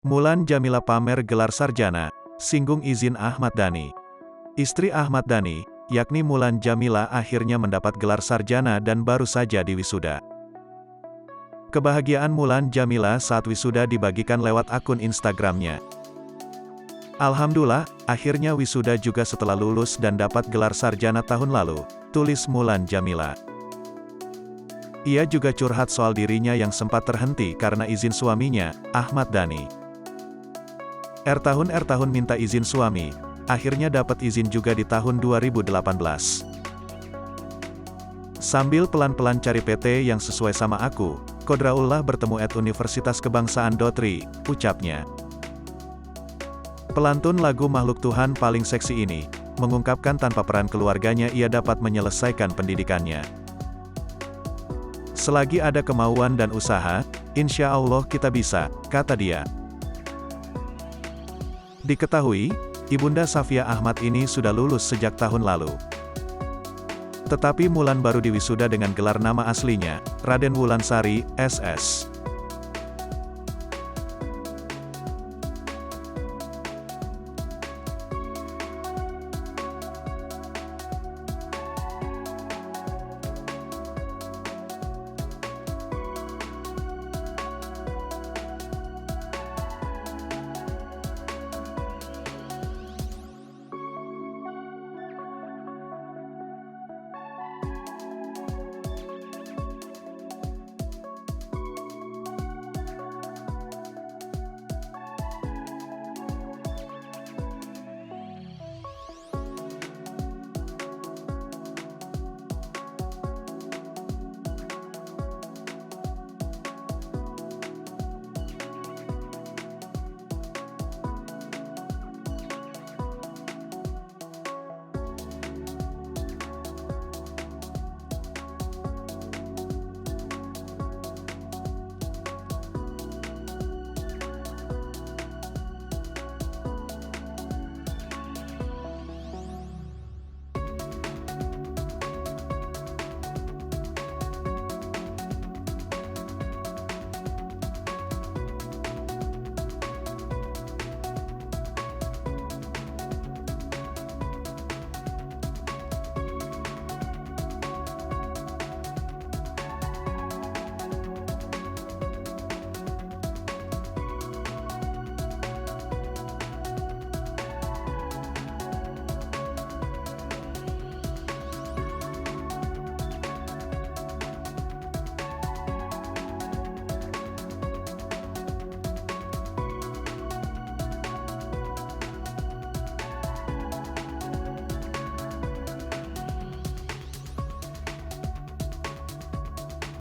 Mulan Jamila pamer gelar sarjana, singgung izin Ahmad Dhani. Istri Ahmad Dhani, yakni Mulan Jamila akhirnya mendapat gelar sarjana dan baru saja diwisuda. Kebahagiaan Mulan Jamila saat wisuda dibagikan lewat akun Instagramnya. Alhamdulillah, akhirnya wisuda juga setelah lulus dan dapat gelar sarjana tahun lalu, tulis Mulan Jamila. Ia juga curhat soal dirinya yang sempat terhenti karena izin suaminya, Ahmad Dhani. Tahun minta izin suami, akhirnya dapat izin juga di tahun 2018. Sambil pelan-pelan cari PT yang sesuai sama aku, kodraullah bertemu Universitas Kebangsaan Dotri, ucapnya. Pelantun lagu Makhluk Tuhan paling seksi ini, mengungkapkan tanpa peran keluarganya ia dapat menyelesaikan pendidikannya. Selagi ada kemauan dan usaha, insya Allah kita bisa, kata dia. Diketahui, Ibunda Safia Ahmad ini sudah lulus sejak tahun lalu. Tetapi Mulan baru diwisuda dengan gelar nama aslinya, Raden Wulansari, SS.